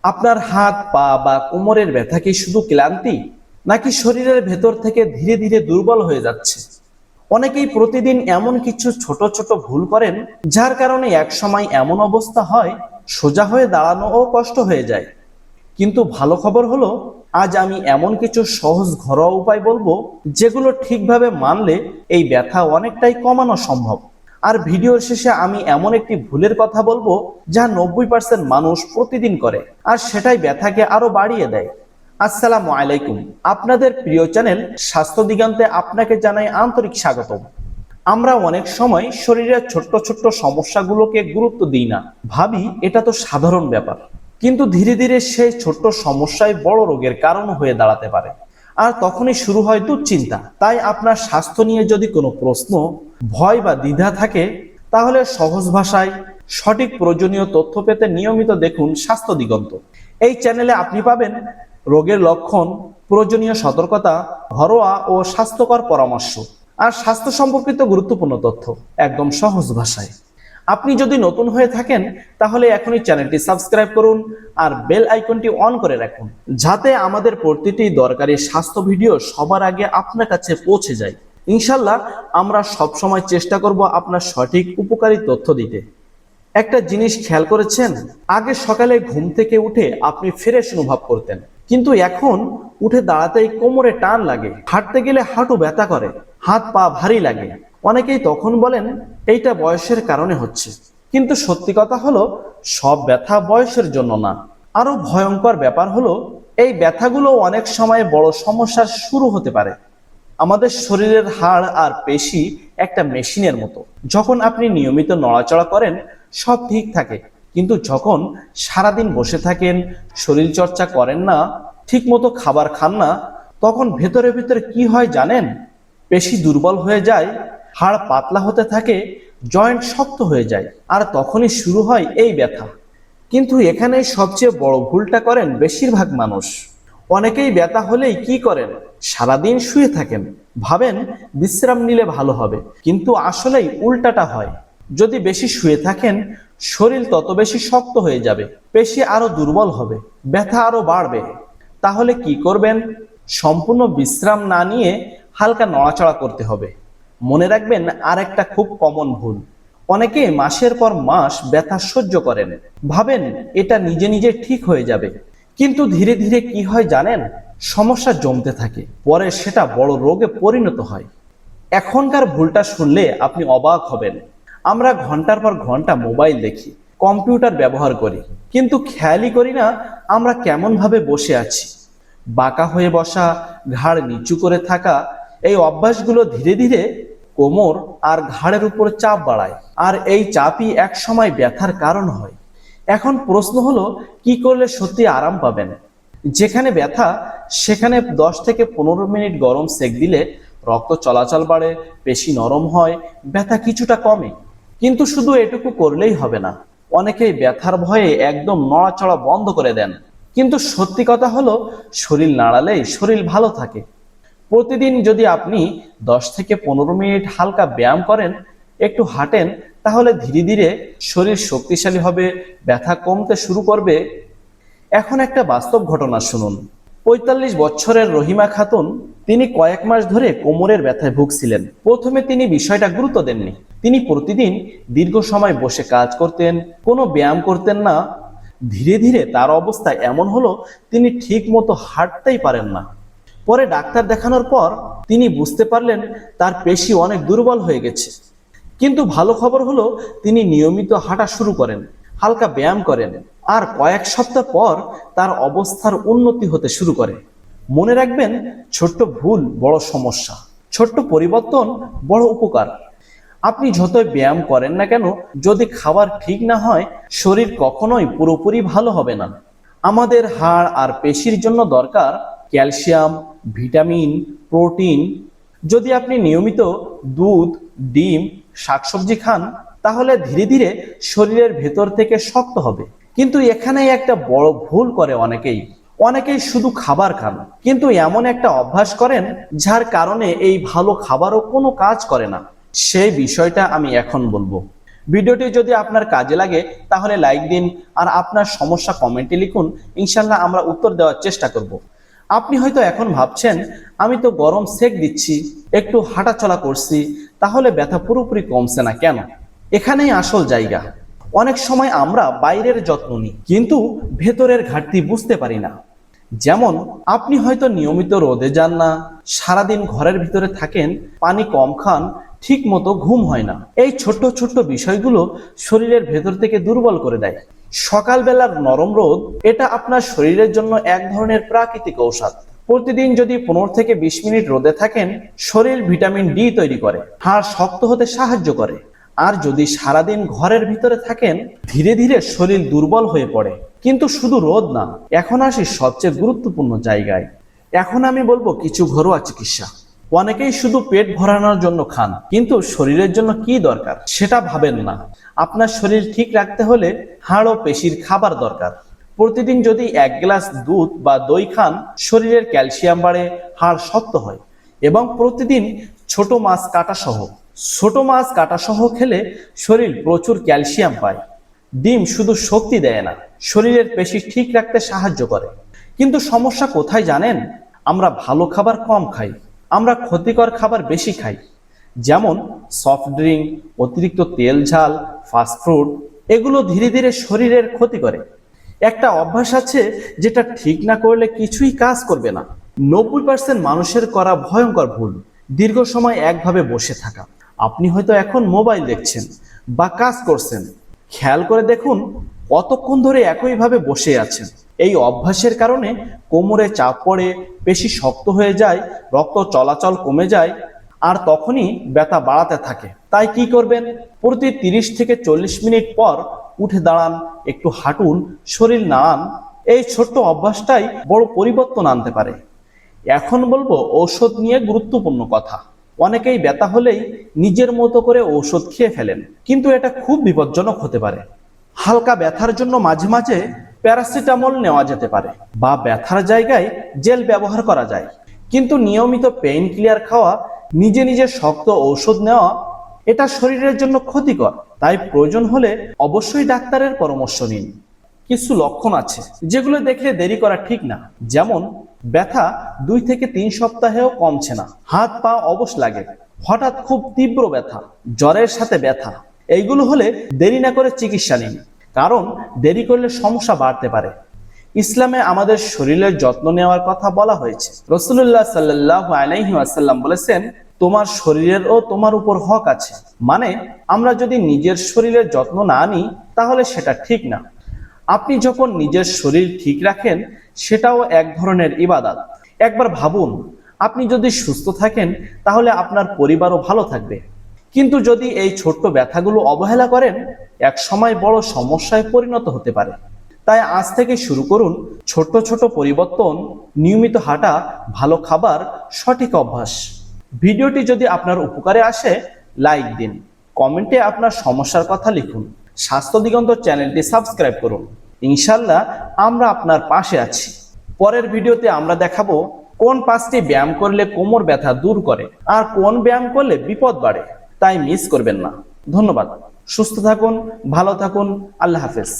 আপনার হাত পা বা কোমরের ব্যথা কি শুধু ক্লান্তি, নাকি শরীরের ভেতর থেকে ধীরে ধীরে দুর্বল হয়ে যাচ্ছে? অনেকেই প্রতিদিন এমন কিছু ছোট ছোট ভুল করেন যার কারণে এক সময় এমন অবস্থা হয় সোজা হয়ে দাঁড়ানোও কষ্ট হয়ে যায়। কিন্তু ভালো খবর হলো, আজ আমি এমন কিছু সহজ ঘরোয়া উপায় বলবো যেগুলো ঠিকভাবে মানলে এই ব্যথা অনেকটাই কমানো সম্ভব। আর ভিডিওর শেষে আমি এমন একটি ভুলের কথা বলবো যা 90% মানুষ প্রতিদিন করে, আর সেটাই ব্যথাকে আরো বাড়িয়ে দেয়। আসসালামু আলাইকুম, আপনাদের প্রিয় চ্যানেল স্বাস্থ্য দিগন্তে আপনাকে জানাই আন্তরিক স্বাগতম। আমরা অনেক সময় শরীরের ছোট্ট ছোট্ট সমস্যাগুলোকে গুরুত্ব দিই না, ভাবি এটা তো সাধারণ ব্যাপার। কিন্তু ধীরে ধীরে সেই ছোট্ট সমস্যাই বড় রোগের কারণ হয়ে দাঁড়াতে পারে, আর তখনই শুরু হয় দুশ্চিন্তা। তাই আপনার স্বাস্থ্য নিয়ে যদি কোনো প্রশ্ন, ভয় বা দ্বিধা থাকে, তাহলে সহজ ভাষায় সঠিক প্রয়োজনীয় তথ্য পেতে নিয়মিত দেখুন স্বাস্থ্য দিগন্ত। এই চ্যানেলে আপনি পাবেন রোগের লক্ষণ, প্রয়োজনীয় সতর্কতা, ঘরোয়া ও স্বাস্থ্যকর পরামর্শ, আর স্বাস্থ্য সম্পর্কিত গুরুত্বপূর্ণ তথ্য একদম সহজ ভাষায়। আপনি যদি নতুন হয়ে থাকেন তাহলে এখনই চ্যানেলটি সাবস্ক্রাইব করুন আর বেল আইকনটি অন করে রাখুন, যাতে আমাদের প্রতিটি দরকারি স্বাস্থ্য ভিডিও সবার আগে আপনার কাছে পৌঁছে যায়। ইনশাল্লাহ আমরা সবসময় চেষ্টা করব আপনার সঠিক উপকারী তথ্য দিতে। একটা জিনিস খেয়াল করেছেন, আগে সকালে ঘুম থেকে উঠে আপনি ফ্রেশ অনুভব করতেন, কিন্তু এখন উঠে দাঁড়াতেই কোমরে টান লাগে, হাঁটতে গেলে হাঁটু ব্যথা করে, হাত পা ভারী লাগে। অনেকেই তখন বলেন এইটা বয়সের কারণে হচ্ছে, কিন্তু সত্যি কথা হলো সব ব্যথা বয়সের জন্য না। আরো ভয়ঙ্কর ব্যাপার হলো এই ব্যথাগুলো অনেক সময় বড় সমস্যার শুরু হতে পারে। আমাদের শরীরের হাড় আর পেশি একটা মেশিনের মতো। যখন আপনি নিয়মিত নড়াচড়া করেন সব ঠিক থাকে, কিন্তু যখন সারাদিন বসে থাকেন, শরীর চর্চা করেন না, ঠিক মতো খাবার খান না, তখন ভেতরে ভেতরে কি হয় জানেন? পেশি দুর্বল হয়ে যায়, হাড় পাতলা হতে থাকে, জয়েন্ট শক্ত হয়ে যায়, আর তখনই শুরু হয় এই ব্যথা। কিন্তু এখানেই সবচেয়ে বড় ভুলটা করেন বেশিরভাগ মানুষ। অনেকেই ব্যথা হলেই কি করেন? সারাদিন শুয়ে থাকেন, ভাবেন বিশ্রাম নিলে ভালো হবে, কিন্তু আসলেই উল্টাটা হয়। যদি বেশি শুয়ে থাকেন, শরীর তত বেশি শক্ত হয়ে যাবে, পেশি আরো দুর্বল হবে, ব্যথা আরো বাড়বে। তাহলে কি করবেন? সম্পূর্ণ বিশ্রাম না নিয়ে হালকা নড়াচড়া করতে হবে। মনে রাখবেন আর একটা খুব কমন ভুল, অনেকে মাসের পর মাস ব্যথা সহ্য করেন, ভাবেন এটা নিজে নিজে ঠিক হয়ে যাবে, কিন্তু ধীরে ধীরে কি হয় জানেন? সমস্যা জমতে থাকে, পরে সেটা বড় রোগে পরিণত হয়। এখনকার ভুলটা শুনলে আপনি অবাক হবেন। আমরা ঘন্টার পর ঘন্টা মোবাইল দেখি, কম্পিউটার ব্যবহার করি, কিন্তু খেয়ালই করি না আমরা কেমন ভাবে বসে আছি। বাঁকা হয়ে বসা, ঘাড় নিচু করে থাকা, এই অভ্যাসগুলো ধীরে ধীরে কোমর আর ঘাড়ের উপর চাপ বাড়ায়, আর এই চাপই এক সময় ব্যথার কারণ হয়। এখন প্রশ্ন হলো, কি করলে সত্যি আরাম পাবেন? যেখানে ব্যথা সেখানে 10 থেকে 15 মিনিট গরম সেক দিলে রক্ত চলাচল বাড়ে, পেশি নরম হয়, ব্যথা কিছুটা কমে। কিন্তু শুধু এটুকু করলেই হবে না। অনেকেই ব্যথার ভয়ে একদম নড়াচড়া বন্ধ করে দেন, কিন্তু সত্যি কথা হলো শরীর নাড়ালেই শরীর ভালো থাকে। প্রতিদিন যদি আপনি 10 থেকে 15 মিনিট হালকা ব্যায়াম করেন, একটু হাঁটেন, তাহলে ধীরে ধীরে শরীর শক্তিশালী হবে, ব্যথা কমতে শুরু করবে। এখন একটা বাস্তব ঘটনা শুনুন। 45 বছরের রহিমা খাতুন, তিনি কয়েক মাস ধরে কোমরের ব্যথায় ভুগছিলেন। প্রথমে তিনি বিষয়টা গুরুত্ব দেননি। তিনি প্রতিদিন দীর্ঘ সময় বসে কাজ করতেন, কোনো ব্যায়াম করতেন না। ধীরে ধীরে তার অবস্থা এমন হলো তিনি ঠিক মতো হাঁটতেই পারেন না। পরে ডাক্তার দেখানোর পর তিনি বুঝতে পারলেন তার পেশি অনেক দুর্বল হয়ে গেছে। কিন্তু ভালো খবর হলো তিনি নিয়মিত হাঁটা শুরু করেন, হালকা ব্যায়াম করেন, আর কয়েক সপ্তাহ পর তার অবস্থার উন্নতি হতে শুরু করে। মনে রাখবেন, ছোট্ট ভুল বড় সমস্যা, ছোট্ট পরিবর্তন বড় উপকার। আপনি যতই ব্যায়াম করেন না কেন, যদি খাবার ঠিক না হয়, শরীর কখনোই পুরোপুরি ভালো হবে না। আমাদের হাড় আর পেশির জন্য দরকার ক্যালসিয়াম, ভিটামিন, প্রোটিন। যদি আপনি নিয়মিত দুধ, ডিম, শাকসবজি খান, তাহলে ধীরে ধীরে শরীরের ভেতর থেকে শক্ত হবে। কিন্তু এখানেই একটা বড় ভুল করে অনেকেই শুধু খাবার খান, কিন্তু এমন একটা অভ্যাস করেন যার কারণে এই ভালো খাবারও কোনো কাজ করে না। সেই বিষয়টা আমি এখন বলবো। ভিডিওটি যদি আপনার কাজে লাগে তাহলে লাইক দিন আর আপনার সমস্যা কমেন্টে লিখুন, ইনশাল্লাহ আমরা উত্তর দেওয়ার চেষ্টা করব। আপনি হয়তো এখন ভাবছেন, আমি তো গরম সেক দিচ্ছি, একটু হাঁটাচলা করছি, তাহলে ব্যথা পুরোপুরি কমছে না কেন? এখানেই আসল জায়গা। অনেক সময় আমরা বাইরের যত্ন নিই কিন্তু ভেতরের ঘাটতি বুঝতে পারি না। যেমন আপনি হয়তো নিয়মিত রোদে যান না, সারাদিন ঘরের ভিতরে থাকেন, পানি কম খান, ঠিক মতো ঘুম হয় না। এই ছোট্ট ছোট্ট বিষয়গুলো শরীরের ভেতর থেকে দুর্বল করে দেয়। সকালবেলার নরম রোদ এটা আপনার শরীরের জন্য এক ধরনের প্রাকৃতিক ঔষধ। প্রতিদিন যদি 15 থেকে 20 মিনিট রোদে থাকেন, শরীর ভিটামিন ডি তৈরি করে, হাড় শক্ত হতে সাহায্য করে। আর যদি সারাদিন ঘরের ভিতরে থাকেন, ধীরে ধীরে শরীর দুর্বল হয়ে পড়ে। কিন্তু শুধু রোদ না, এখন আসি সবচেয়ে গুরুত্বপূর্ণ জায়গায়। এখন আমি বলবো কিছু ঘরোয়া চিকিৎসা। অনেকেই শুধু পেট ভরানোর জন্য খান, কিন্তু শরীরের জন্য কি দরকার সেটা ভাবেন না। আপনার শরীর ঠিক রাখতে হলে হাড় ও পেশির খাবার দরকার। প্রতিদিন যদি 1 গ্লাস দুধ বা দই খান, শরীরের ক্যালসিয়াম বাড়ে, হাড় শক্ত হয়। এবং প্রতিদিন ছোট মাছ কাটা সহ খেলে শরীর প্রচুর ক্যালসিয়াম পায়। ডিম শুধু শক্তি দেয় না, শরীরের পেশি ঠিক রাখতে সাহায্য করে। কিন্তু সমস্যা কোথায় জানেন? আমরা ভালো খাবার কম খাই, আমরা ক্ষতিকর খাবার বেশি খাই। যেমন সফট ড্রিঙ্ক, অতিরিক্ত তেল ঝাল, ফাস্টফুড, এগুলো ধীরে ধীরে শরীরের ক্ষতি করে। একটা অভ্যাস আছে যেটা ঠিক না করলে কিছুই কাজ করবে না। 90% মানুষের করা ভয়ঙ্কর ভুল, দীর্ঘ সময় একভাবে বসে থাকা। আপনি হয়তো এখন মোবাইল দেখছেন বা কাজ করছেন, খেয়াল করে দেখুন কতক্ষণ ধরে একইভাবে বসে আছেন। এই অভ্যাসের কারণে কোমরে চাপ পড়ে, পেশি শক্ত হয়ে যায়, রক্ত চলাচল কমে যায়, আর তখনই ব্যথা বাড়াতে থাকে। তাই কি করবেন? প্রতি 30 থেকে 40 মিনিট পর উঠে দাঁড়ান, একটু হাঁটুন, শরীর নাড়ান। এই ছোট্ট অভ্যাসটাই বড় পরিবর্তন আনতে পারে। এখন বলবো ঔষধ নিয়ে গুরুত্বপূর্ণ কথা। অনেকেই ব্যথা হলেই নিজের মতো করে ঔষধ খেয়ে ফেলেন, কিন্তু এটা খুব বিপজ্জনক হতে পারে। হালকা ব্যথার জন্য মাঝে মাঝে প্যারাসিটামল নেওয়া যেতে পারে, বা ব্যথার জায়গায় জেল ব্যবহার করা যায়। কিন্তু নিয়মিত পেইন কিলার খাওয়া, নিজে নিজে শক্ত ঔষধ নেওয়া, এটা শরীরের জন্য ক্ষতিকর। তাই প্রয়োজন হলে অবশ্যই ডাক্তারের পরামর্শ নিন। কিছু লক্ষণ আছে যেগুলো দেখলে দেরি করা ঠিক না। যেমন ব্যথা 2 থেকে 3 সপ্তাহেও কমছে না, হাত পা অবশ লাগে, হঠাৎ খুব তীব্র ব্যথা, জ্বরের সাথে ব্যথা, এইগুলো হলে দেরি না করে চিকিৎসা নিন, কারণ দেরি করলে সমস্যা বাড়তে পারে। ইসলামে আমাদের শরীরের যত্ন নেওয়ার কথা বলা হয়েছে। রাসূলুল্লাহ সাল্লাল্লাহু আলাইহি ওয়াসাল্লাম বলেছেন, তোমার শরীরেরও তোমার উপর হক আছে। মানে আমরা যদি নিজের শরীরের যত্ন না নিই তাহলে সেটা ঠিক না। আপনি যখন নিজের শরীর ঠিক রাখেন, সেটাও এক ধরনের ইবাদত। একবার ভাবুন, আপনি যদি সুস্থ থাকেন তাহলে আপনার পরিবারও ভালো থাকবে। কিন্তু যদি এই ছোট্ট ব্যথাগুলো অবহেলা করেন, এক সময় বড় সমস্যায় পরিণত হতে পারে। তাই আজ থেকে শুরু করুন ছোট ছোট পরিবর্তন, নিয়মিত হাঁটা, ভালো খাবার, সঠিক অভ্যাস। ভিডিওটি যদি আপনার উপকারে আসে, লাইক দিন, কমেন্টে আপনার সমস্যার কথা লিখুন। স্বাস্থ্য দিগন্ত চ্যানেলটি সাবস্ক্রাইব করুন। ইনশাল্লাহ আমরা আপনার পাশে আছি। পরের ভিডিওতে আমরা দেখাবো কোন 5টি ব্যায়াম করলে কোমর ব্যথা দূর করে আর কোন ব্যায়াম করলে বিপদ বাড়ে। তাই মিস করবেন না। ধন্যবাদ। সুস্থ থাকুন, ভালো থাকুন। আল্লাহ হাফেজ।